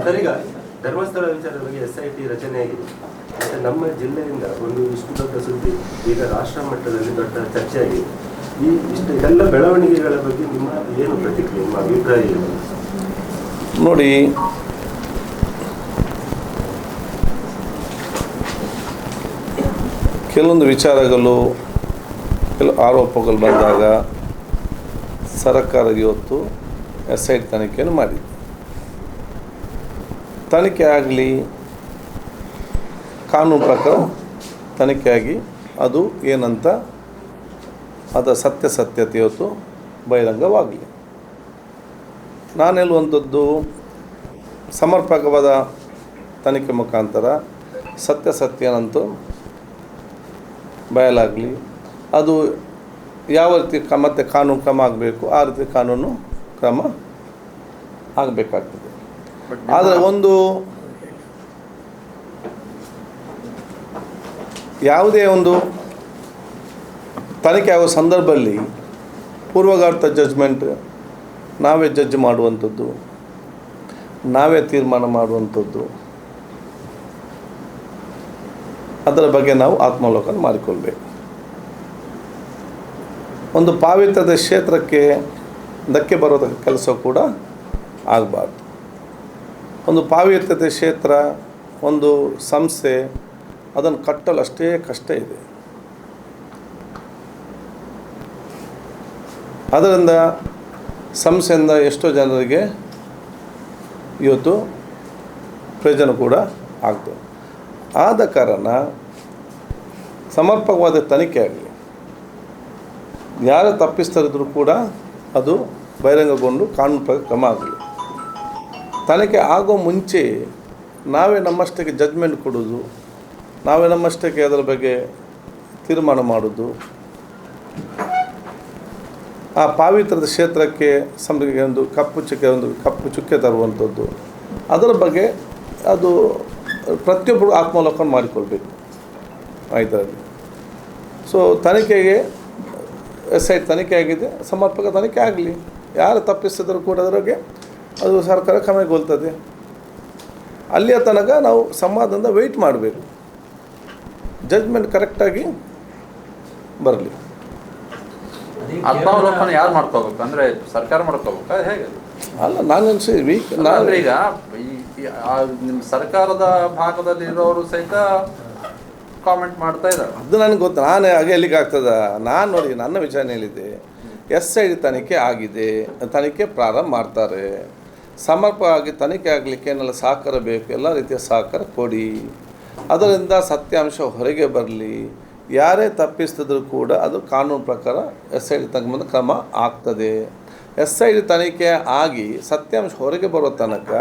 Sir, ಈಗ ಧರ್ಮಸ್ಥಳ ವಿಚಾರದ ಬಗ್ಗೆ SIT ರಚನೆ ಆಗಿದೆ. ಮತ್ತೆ ನಮ್ಮ ಜಿಲ್ಲೆಯಿಂದ ಒಂದು ಇಷ್ಟು ದೊಡ್ಡ ಸುದ್ದಿ ಈಗ ರಾಷ್ಟ್ರ ಮಟ್ಟದಲ್ಲಿ ದೊಡ್ಡ ಚರ್ಚೆ ಆಗಿದೆ. ಎಲ್ಲ ಬೆಳವಣಿಗೆಗಳ ಬಗ್ಗೆ ನಿಮ್ಮ ಏನು ಪ್ರತಿಕ್ರಿಯೆ, ನಿಮ್ಮ ಅಭಿಪ್ರಾಯ ಏನು? ನೋಡಿ, ಕೆಲವೊಂದು ವಿಚಾರಗಳು, ಕೆಲವು ಆರೋಪಗಳು ಬಂದಾಗ ಸರ್ಕಾರ ಇವತ್ತು SIT ತನಿಖೆಯನ್ನು ಮಾಡಿದೆ. ತನಿಖೆ ಆಗಲಿ, ಕಾನೂನು ಪ್ರಕಾರ ತನಿಖೆಯಾಗಿ ಅದು ಏನಂತ ಅದರ ಸತ್ಯತೆ ಇವತ್ತು ಬಹಿರಂಗವಾಗಲಿ. ನಾನು ಹೇಳುವಂಥದ್ದು, ಸಮರ್ಪಕವಾದ ತನಿಖೆ ಮುಖಾಂತರ ಸತ್ಯನಂತೂ ಬಯಲಾಗಲಿ. ಅದು ಯಾವ ರೀತಿ ಮತ್ತೆ ಕಾನೂನು ಕ್ರಮ ಆಗಬೇಕು ಆ ರೀತಿ ಕಾನೂನು ಕ್ರಮ ಆಗಬೇಕಾಗ್ತದೆ. ಆದರೆ ಒಂದು ಯಾವುದೇ ಒಂದು ತನಿಖೆ ಆಗುವ ಸಂದರ್ಭದಲ್ಲಿ ಪೂರ್ವಗಾರ್ಥ ಜಡ್ಜ್ಮೆಂಟ್ ನಾವೇ ಜಡ್ಜ್ ಮಾಡುವಂಥದ್ದು, ನಾವೇ ತೀರ್ಮಾನ ಮಾಡುವಂಥದ್ದು, ಅದರ ಬಗ್ಗೆ ನಾವು ಆತ್ಮಾವಲೋಕನ ಮಾಡಿಕೊಳ್ಬೇಕು. ಒಂದು ಪಾವಿತ್ರ್ಯದ ಕ್ಷೇತ್ರಕ್ಕೆ ಧಕ್ಕೆ ಬರೋ ಕೆಲಸ ಕೂಡ ಆಗಬಾರ್ದು. ಒಂದು ಪಾವಿತ್ರ್ಯತೆ ಕ್ಷೇತ್ರ, ಒಂದು ಸಂಸ್ಥೆ, ಅದನ್ನು ಕಟ್ಟಲು ಅಷ್ಟೇ ಕಷ್ಟ ಇದೆ. ಅದರಿಂದ ಸಂಸ್ಥೆಯಿಂದ ಎಷ್ಟೋ ಜನರಿಗೆ ಇವತ್ತು ಪ್ರಯೋಜನ ಕೂಡ ಆಗ್ತದೆ. ಆದ ಕಾರಣ ಸಮರ್ಪಕವಾದ ತನಿಖೆ ಆಗಲಿ, ಯಾರು ತಪ್ಪಿಸ್ತರಿದ್ರೂ ಕೂಡ ಅದು ಬಹಿರಂಗಗೊಂಡು ಕಾನೂನು ಪ್ರಕಾರ ಕ್ರಮ ಆಗಲಿ. ತನಿಖೆ ಆಗೋ ಮುಂಚೆ ನಾವೇ ನಮ್ಮಷ್ಟಕ್ಕೆ ಜಡ್ಜ್ಮೆಂಟ್ ಕೊಡೋದು, ನಾವೇ ನಮ್ಮಷ್ಟಕ್ಕೆ ಅದರ ಬಗ್ಗೆ ತೀರ್ಮಾನ ಮಾಡೋದು, ಆ ಪಾವಿತ್ರ್ಯದ ಕ್ಷೇತ್ರಕ್ಕೆ ಒಂದು ಕಪ್ಪು ಚುಕ್ಕೆ ತರುವಂಥದ್ದು, ಅದರ ಬಗ್ಗೆ ಅದು ಪ್ರತಿಯೊಬ್ಬರು ಆತ್ಮಾವಲೋಕನ ಮಾಡಿಕೊಳ್ಬೇಕು ಇದರಲ್ಲಿ. ಸೊ ತನಿಖೆಗೆ SIT ತನಿಖೆ ಆಗಿದೆ, ಸಮರ್ಪಕ ತನಿಖೆ ಆಗಲಿ. ಯಾರು ತಪ್ಪಿಸಿದರೂ ಕೂಡ ಅದರೊಳಗೆ ಅದು ಸರ್ಕಾರ ಕ್ರಮಗೊಳ್ತದೆ. ಅಲ್ಲಿಯ ತನಕ ನಾವು ಸಮಾಧಾನದಿಂದ ವೆಯ್ಟ್ ಮಾಡಬೇಕು, ಜಡ್ಜ್ಮೆಂಟ್ ಕರೆಕ್ಟಾಗಿ ಬರಲಿ. ಆತ್ಮಾವಲೋಕನ ಯಾರು ಮಾಡ್ಕೋಬೇಕು ಅಂದರೆ ಸರ್ಕಾರ ಮಾಡ್ಕೋಬೇಕಾ ಹೇಗೆ? ಅಲ್ಲ, ನಾನು ಈಗ ನಿಮ್ಮ ಸರ್ಕಾರದ ಭಾಗದಲ್ಲಿ ಇರೋರು ಸಹಿತ ಕಾಮೆಂಟ್ ಮಾಡ್ತಾ ಇದ್ದಾರೆ. ಅದು ನನಗೆ ಗೊತ್ತು. ನಾನು ಹಾಗೆ ಎಲ್ಲಿಗೆ ಆಗ್ತದ? ನಾನು ನೋಡಿ, ನನ್ನ ವಿಚಾರಣೆ ಹೇಳಿದೆ, SIT ತನಿಖೆ ಆಗಿದೆ, ತನಿಖೆ ಪ್ರಾರಂಭ ಮಾಡ್ತಾರೆ. ಸಮರ್ಪಕವಾಗಿ ತನಿಖೆ ಆಗಲಿಕ್ಕೆ ಏನೆಲ್ಲ ಸಹಕಾರ ಬೇಕು, ಎಲ್ಲ ರೀತಿಯ ಸಹಕಾರ ಕೊಡಿ. ಅದರಿಂದ ಸತ್ಯಾಂಶ ಹೊರಗೆ ಬರಲಿ. ಯಾರೇ ತಪ್ಪಿಸಿದ್ರು ಕೂಡ ಅದು ಕಾನೂನು ಪ್ರಕಾರ SIT ತಗೊಂಬಂದ ಕ್ರಮ ಆಗ್ತದೆ. SIT ತನಿಖೆ ಆಗಿ ಸತ್ಯಾಂಶ ಹೊರಗೆ ಬರೋ ತನಕ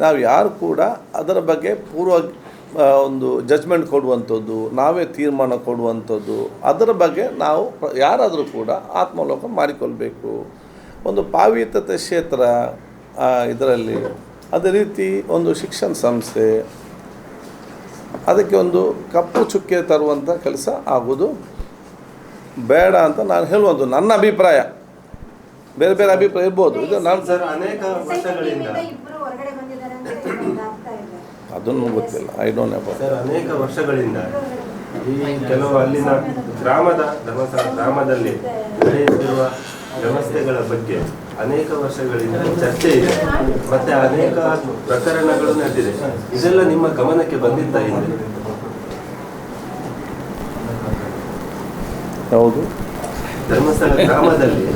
ನಾವು ಯಾರು ಕೂಡ ಅದರ ಬಗ್ಗೆ ಒಂದು ಜಡ್ಜ್ಮೆಂಟ್ ಕೊಡುವಂಥದ್ದು, ನಾವೇ ತೀರ್ಮಾನ ಕೊಡುವಂಥದ್ದು, ಅದರ ಬಗ್ಗೆ ನಾವು ಯಾರಾದರೂ ಕೂಡ ಆತ್ಮಾವಲೋಕನ ಮಾಡಿಕೊಳ್ಬೇಕು. ಒಂದು ಪಾವಿತ್ರ್ಯತೆ ಕ್ಷೇತ್ರ ಇದರಲ್ಲಿ, ಅದೇ ರೀತಿ ಒಂದು ಶಿಕ್ಷಣ ಸಂಸ್ಥೆ, ಅದಕ್ಕೆ ಒಂದು ಕಪ್ಪು ಚುಕ್ಕೆ ತರುವಂಥ ಕೆಲಸ ಆಗೋದು ಬೇಡ ಅಂತ ನಾನು ಹೇಳುವುದು ನನ್ನ ಅಭಿಪ್ರಾಯ. ಬೇರೆ ಬೇರೆ ಅಭಿಪ್ರಾಯ ಇರ್ಬೋದು. ಇದು ನಾನು ಸರ್, ಅನೇಕ ವರ್ಷಗಳಿಂದ ಅದನ್ನು ಗೊತ್ತಿಲ್ಲ, ಐ ಡೋಂಟ್ ನೋ ಸರ್. ಅನೇಕ ವರ್ಷಗಳಿಂದ ಈ ಕೆಲವು ಅಲ್ಲಿನ ಧರ್ಮಸ್ಥಳ ಗ್ರಾಮದಲ್ಲಿ ನಡೆಯುತ್ತಿರುವ ವ್ಯವಸ್ಥೆಗಳ ಬಗ್ಗೆ ಅನೇಕ ವರ್ಷಗಳಿಂದ ಚರ್ಚೆ ಇದೆ, ಮತ್ತೆ ಅನೇಕ ಪ್ರಕರಣಗಳು ನಡೆದಿದೆ. ಇದೆಲ್ಲ ನಿಮ್ಮ ಗಮನಕ್ಕೆ ಬಂದಿತ್ತ ಹಿಂದೆ? ಹೌದು, ಧರ್ಮಸ್ಥಳ ಗ್ರಾಮದಲ್ಲಿ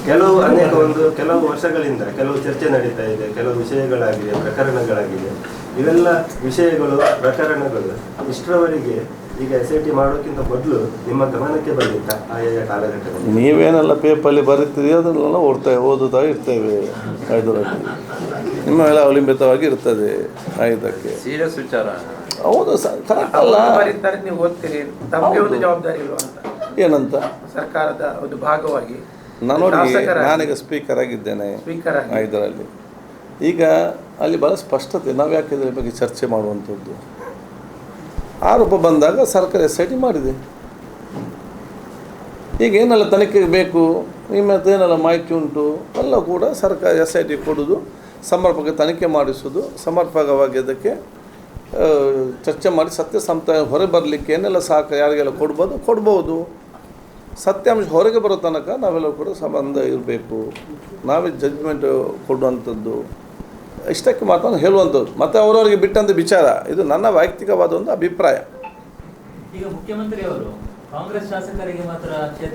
ಕೆಲವು ವರ್ಷಗಳಿಂದ ಕೆಲವು ಚರ್ಚೆ ನಡೀತಾ ಇದೆ, ಕೆಲವು ವಿಷಯಗಳಾಗಿದೆ, ಪ್ರಕರಣಗಳಾಗಿದೆ. ಇವೆಲ್ಲ ವಿಷಯಗಳು, ಪ್ರಕರಣಗಳು ಇಷ್ಟರವರೆಗೆ ಈಗ SIT ಮಾಡೋಕ್ಕಿಂತ ಮೊದಲು ನಿಮ್ಮ ಗಮನಕ್ಕೆ ಬಂದಿತ್ತ ಆಯಾ ಕಾಲಘಟ್ಟದಲ್ಲಿ? ನೀವೇನೆಲ್ಲ ಪೇಪರಲ್ಲಿ ಬರೀತೀರಿ ಅದನ್ನೆಲ್ಲ ಓದುತ್ತಾ ಇರ್ತೇವೆ. ಇದರಲ್ಲಿ ನಿಮ್ಮ ಎಲ್ಲ ಅವಲಂಬಿತವಾಗಿ ಇರ್ತದೆ. ಇದಕ್ಕೆ ಸೀರಿಯಸ್ ವಿಚಾರ. ಹೌದು, ಕರೆಕ್ಟ್ ಅಲ್ಲ. ನೀವು ಓದ್ತೀರಿ, ತಮಗೆ ಒಂದು ಜವಾಬ್ದಾರಿ ಇಲ್ವಾ ಅಂತ? ಏನಂತ? ಸರ್ಕಾರದ ಒಂದು ಭಾಗವಾಗಿ ನಾನು ನೋಡಿ, ನಾನೀಗ ಸ್ಪೀಕರ್ ಆಗಿದ್ದೇನೆ ಇದರಲ್ಲಿ. ಈಗ ಅಲ್ಲಿ ಭಾಳ ಸ್ಪಷ್ಟತೆ, ನಾವು ಯಾಕೆ ಇದರ ಬಗ್ಗೆ ಚರ್ಚೆ ಮಾಡುವಂಥದ್ದು. ಆರೋಪ ಬಂದಾಗ ಸರ್ಕಾರ SIT ಮಾಡಿದೆ. ಈಗ ಏನೆಲ್ಲ ತನಿಖೆಗೆ ಬೇಕು, ನಿಮ್ಮ ಹತ್ರ ಏನೆಲ್ಲ ಮಾಹಿತಿ ಉಂಟು ಎಲ್ಲ ಕೂಡ ಸರ್ಕಾರ SIT ಕೊಡೋದು ಸಮರ್ಪಕ ತನಿಖೆ ಮಾಡಿಸೋದು, ಸಮರ್ಪಕವಾಗಿ ಅದಕ್ಕೆ ಚರ್ಚೆ ಮಾಡಿ ಸತ್ಯಾಸತ್ಯ ಹೊರಗೆ ಬರಲಿಕ್ಕೆ ಏನೆಲ್ಲ ಸಹಕಾರ ಯಾರಿಗೆಲ್ಲ ಕೊಡ್ಬೋದು. ಸತ್ಯಾಂಶ ಹೊರಗೆ ಬರೋ ತನಕ ನಾವೆಲ್ಲರೂ ಕೂಡ ಸಂಬಂಧ ಇರಬೇಕು. ನಾವೇ ಜಡ್ಜ್ಮೆಂಟ್ ಕೊಡುವಂಥದ್ದು, ಇಷ್ಟಕ್ಕೆ ಮಾತ್ರ ಹೇಳುವಂಥದ್ದು. ಮತ್ತು ಅವರವರಿಗೆ ಬಿಟ್ಟಂಥ ವಿಚಾರ, ಇದು ನನ್ನ ವೈಯಕ್ತಿಕವಾದ ಒಂದು ಅಭಿಪ್ರಾಯ. ಈಗ ಮುಖ್ಯಮಂತ್ರಿ ಅವರು ಕಾಂಗ್ರೆಸ್ ಶಾಸಕರಿಗೆ ಮಾತ್ರ